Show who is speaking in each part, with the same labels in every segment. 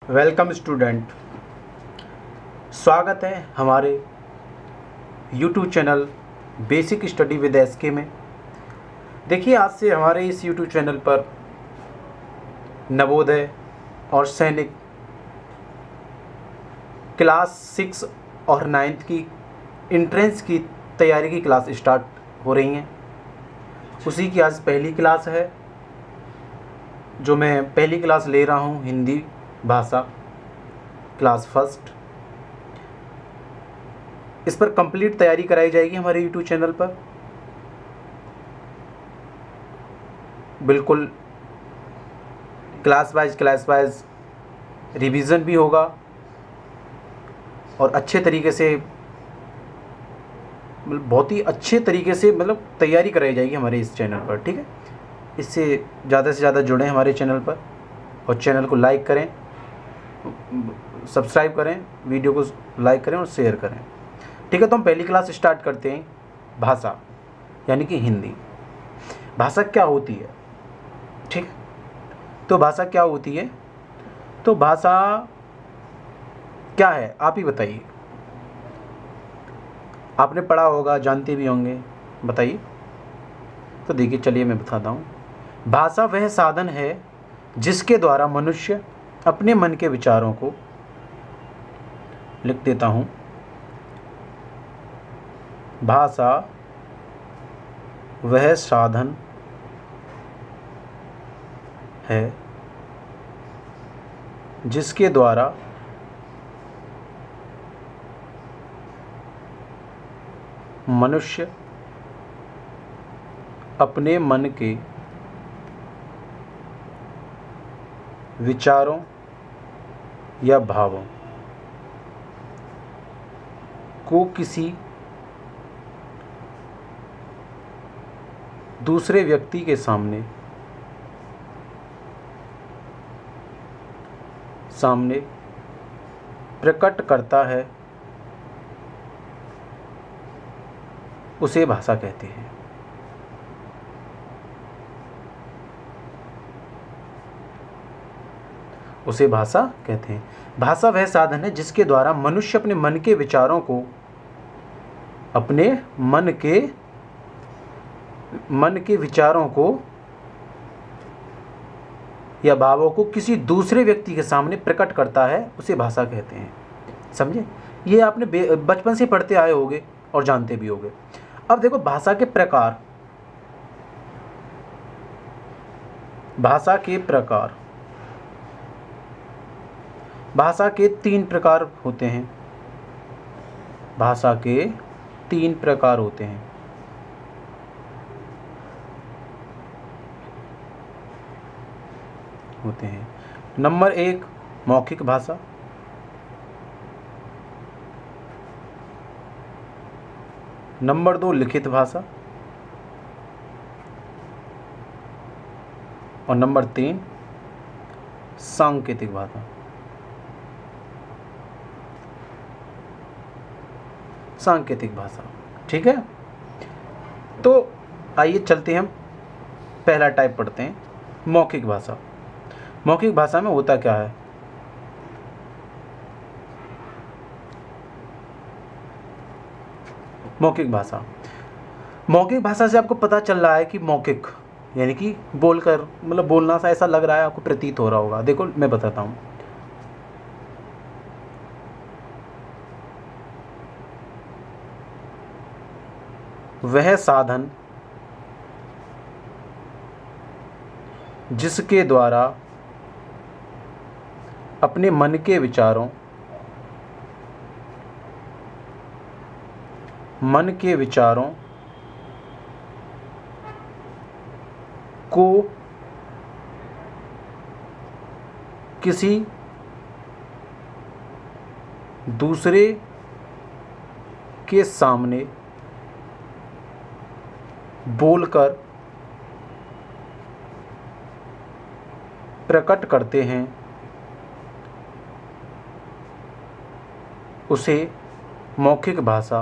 Speaker 1: Welcome student, स्वागत है हमारे YouTube channel basic study with SK में। देखिए, आज से हमारे इस YouTube चैनल पर नवोदय और सैनिक क्लास 6 और 9th की इंट्रेंस की तैयारी की क्लास स्टार्ट हो रही हैं। उसी की आज पहली क्लास है, जो मैं पहली क्लास ले रहा हूँ, हिंदी भाषा क्लास फर्स्ट। इस पर कंप्लीट तैयारी कराई जाएगी हमारे YouTube चैनल पर। बिल्कुल क्लास वाइज रिवीजन भी होगा और अच्छे तरीके से, बहुत ही अच्छे तरीके से तैयारी कराई जाएगी हमारे इस चैनल पर। ठीक है, इससे ज़्यादा से ज़्यादा जुड़ें हमारे चैनल पर और चैनल को लाइक करें, सब्सक्राइब करें, वीडियो को लाइक करें और शेयर करें। ठीक है, तो हम पहली क्लास स्टार्ट करते हैं। भाषा यानी कि हिंदी। भाषा क्या होती है? ठीक, तो भाषा क्या होती है? तो भाषा क्या है, आप ही बताइए। आपने पढ़ा होगा, जानते भी होंगे, बताइए। तो देखिए, चलिए मैं बताता हूँ। भाषा वह साधन है जिसके द्वारा मनुष्य अपने मन के विचारों को, लिख देता हूँ, भाषा वह साधन है जिसके द्वारा मनुष्य अपने मन के विचारों या भावों को किसी दूसरे व्यक्ति के सामने प्रकट करता है, उसे भाषा कहते हैं। उसे भाषा कहते हैं। भाषा वह साधन है जिसके द्वारा मनुष्य अपने मन के विचारों को, अपने मन के विचारों को या भावों को किसी दूसरे व्यक्ति के सामने प्रकट करता है, उसे भाषा कहते हैं। समझे? ये आपने बचपन से पढ़ते आए होंगे और जानते भी होंगे। अब देखो, भाषा के प्रकार। भाषा के प्रकार, भाषा के 3 प्रकार होते हैं। भाषा के 3 प्रकार होते हैं। नंबर 1 मौखिक भाषा, नंबर 2 लिखित भाषा और नंबर 3 सांकेतिक भाषा। सांकेतिक भाषा, ठीक है। तो आइए चलते हैं, हम पहला टाइप पढ़ते हैं, मौखिक भाषा। मौखिक भाषा में होता क्या है? मौखिक भाषा, मौखिक भाषा से आपको पता चल रहा है कि मौखिक यानी कि बोलकर, बोलना सा ऐसा लग रहा है, आपको प्रतीत हो रहा होगा। देखो मैं बताता हूँ। वह साधन जिसके द्वारा अपने मन के विचारों, को किसी दूसरे के सामने बोलकर प्रकट करते हैं, उसे मौखिक भाषा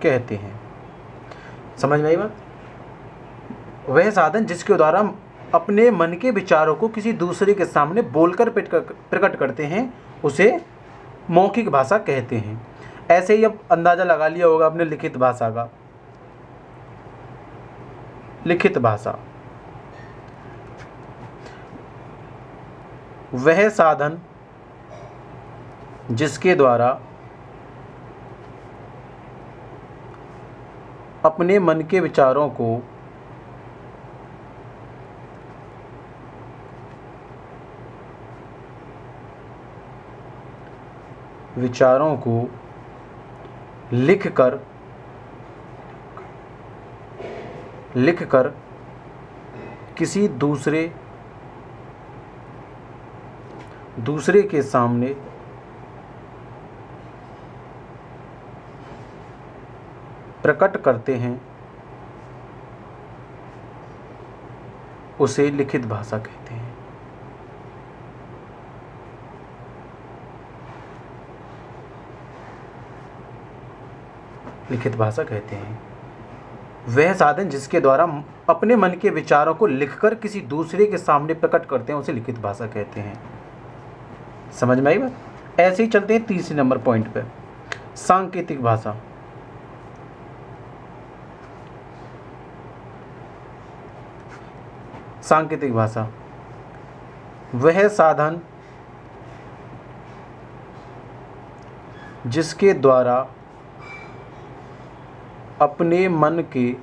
Speaker 1: कहते हैं। समझ में आई बात? वह साधन जिसके द्वारा हम अपने मन के विचारों को किसी दूसरे के सामने बोलकर प्रकट करते हैं उसे मौखिक भाषा कहते हैं। ऐसे ही अब अंदाज़ा लगा लिया होगा अपने लिखित भाषा का। लिखित भाषा वह साधन जिसके द्वारा अपने मन के विचारों को लिखकर किसी दूसरे के सामने प्रकट करते हैं उसे लिखित भाषा कहते हैं। लिखित भाषा कहते हैं वह साधन जिसके द्वारा अपने मन के विचारों को लिखकर किसी दूसरे के सामने प्रकट करते हैं उसे लिखित भाषा कहते हैं। समझ में आई बात। ऐसे ही चलते हैं तीसरे नंबर पॉइंट पे, सांकेतिक भाषा। सांकेतिक भाषा वह साधन जिसके द्वारा अपने मन के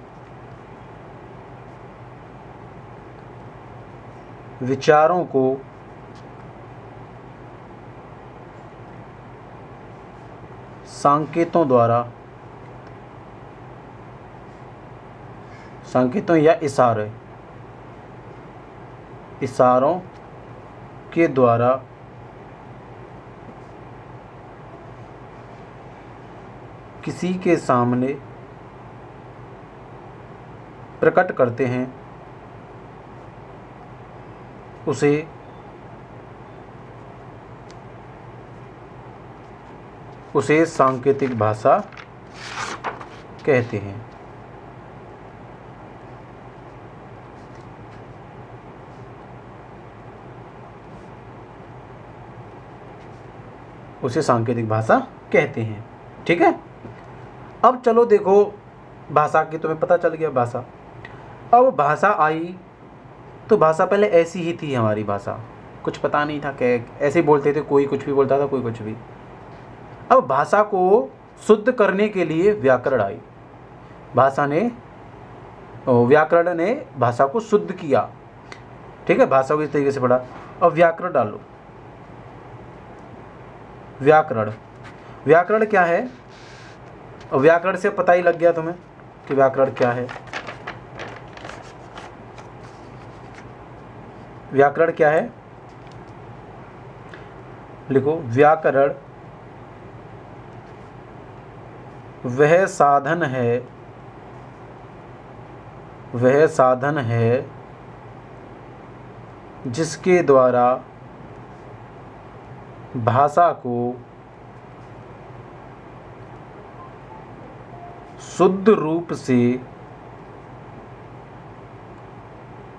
Speaker 1: विचारों को संकेतों या इशारों के द्वारा किसी के सामने प्रकट करते हैं उसे सांकेतिक भाषा कहते हैं। उसे सांकेतिक भाषा कहते हैं। ठीक है। अब चलो देखो, भाषा की तुम्हें पता चल गया भाषा। अब भाषा आई तो भाषा पहले ऐसी ही थी हमारी भाषा, कुछ पता नहीं था, क्या ऐसे बोलते थे, कोई कुछ भी बोलता था, कोई कुछ भी। अब भाषा को शुद्ध करने के लिए व्याकरण आई। व्याकरण ने भाषा को शुद्ध किया। ठीक है, भाषा को इस तरीके से पढ़ा। अब व्याकरण डालो। व्याकरण क्या है? व्याकरण से पता ही लग गया तुम्हें कि व्याकरण क्या है। व्याकरण क्या है? लिखो, व्याकरण वह साधन है जिसके द्वारा भाषा को शुद्ध रूप से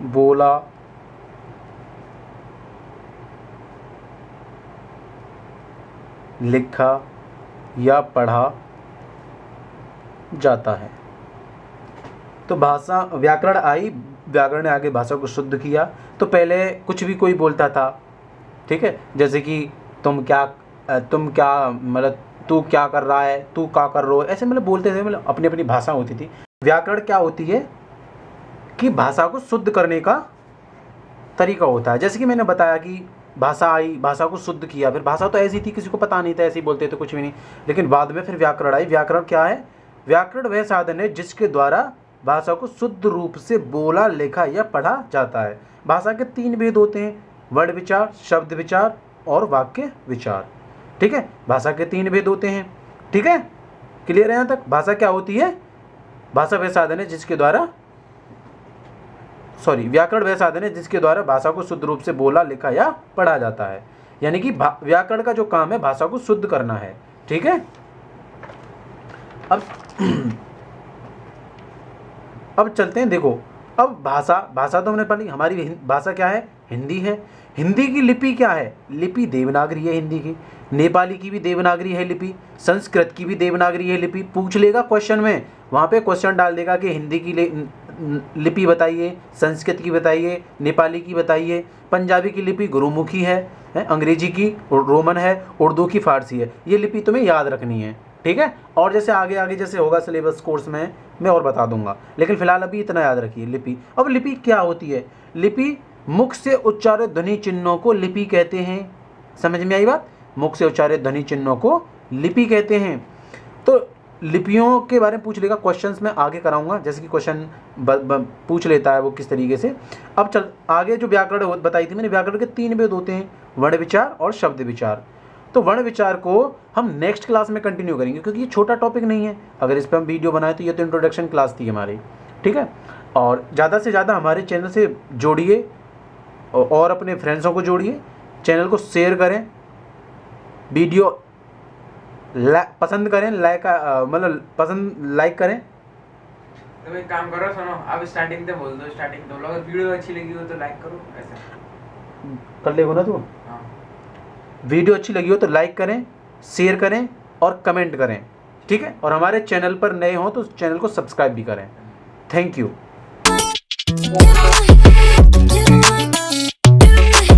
Speaker 1: बोला, लिखा या पढ़ा जाता है। तो भाषा, व्याकरण आई, व्याकरण ने आगे भाषा को शुद्ध किया। तो पहले कुछ भी कोई बोलता था, ठीक है, जैसे कि तुम क्या मतलब तू क्या कर रहा है, तू क्या कर रहे हो, ऐसे मतलब बोलते थे, मतलब अपनी अपनी भाषा होती थी। व्याकरण क्या होती है कि भाषा को शुद्ध करने का तरीका होता है। जैसे कि मैंने बताया कि भाषा आई, भाषा को शुद्ध किया। फिर भाषा तो ऐसी थी, किसी को पता नहीं था, ऐसे ही बोलते थे, कुछ भी नहीं। लेकिन बाद में फिर व्याकरण आई। व्याकरण क्या है? व्याकरण वह साधन है जिसके द्वारा भाषा को शुद्ध रूप से बोला, लिखा या पढ़ा जाता है। भाषा के 3 भेद होते हैं, वर्ण विचार, शब्द विचार और वाक्य विचार। ठीक है, भाषा के 3 भेद होते हैं। ठीक है, क्लियर है यहाँ तक? भाषा क्या होती है? भाषा वह साधन है जिसके द्वारा व्याकरण वह साधन है जिसके द्वारा भाषा को शुद्ध रूप से बोला, लिखा या पढ़ा जाता है। यानी कि व्याकरण का जो काम है भाषा को शुद्ध करना है। ठीक है। अब चलते हैं, देखो अब भाषा तो हमने पढ़ी, हमारी भाषा क्या है, हिंदी है। हिंदी की लिपि क्या है, लिपि देवनागरी है हिंदी की। नेपाली की भी देवनागरी है लिपि, संस्कृत की भी देवनागरी है लिपि। पूछ लेगा क्वेश्चन में, वहाँ पे क्वेश्चन डाल देगा कि हिंदी की लिपि बताइए, संस्कृत की बताइए, नेपाली की बताइए, पंजाबी की लिपि गुरुमुखी है, अंग्रेजी की रोमन है, उर्दू की फारसी है। ये लिपि तुम्हें याद रखनी है, ठीक है। और जैसे आगे आगे जैसे होगा सिलेबस कोर्स में मैं और बता दूंगा, लेकिन फिलहाल अभी इतना याद रखिए लिपि। अब लिपि क्या होती है, लिपि मुख से उच्चारित ध्वनि चिन्हों को लिपि कहते हैं। समझ में आई बात, मुख से उच्चारित ध्वनि चिन्हों को लिपि कहते हैं। तो लिपियों के बारे में पूछ लेगा क्वेश्चंस में आगे कराऊंगा, जैसे कि क्वेश्चन पूछ लेता है वो किस तरीके से। अब चल आगे जो व्याकरण बताई थी मैंने, व्याकरण के 3 भेद होते हैं, वर्ण विचार और शब्द विचार। तो वर्ण विचार को हम नेक्स्ट क्लास में कंटिन्यू करेंगे, क्योंकि ये छोटा टॉपिक नहीं है। अगर इस पर हम वीडियो बनाए तो ये तो इंट्रोडक्शन क्लास थी हमारी, ठीक है। और ज़्यादा से ज़्यादा हमारे चैनल से जोड़िए और अपने फ्रेंड्सों को जोड़िए, चैनल को शेयर करें, वीडियो पसंद करें, लाइक करें।
Speaker 2: तो एक काम करो, सुनो, अब स्टार्टिंग से बोल दो, स्टार्टिंग तो अगर वीडियो अच्छी लगी हो तो लाइक करो, ऐसा
Speaker 1: कर लेगो ना तू।
Speaker 2: हाँ।
Speaker 1: वीडियो अच्छी लगी हो तो लाइक करें, शेयर करें और कमेंट करें, ठीक है। और हमारे चैनल पर नए हो तो चैनल को सब्सक्राइब भी करें। Thank you.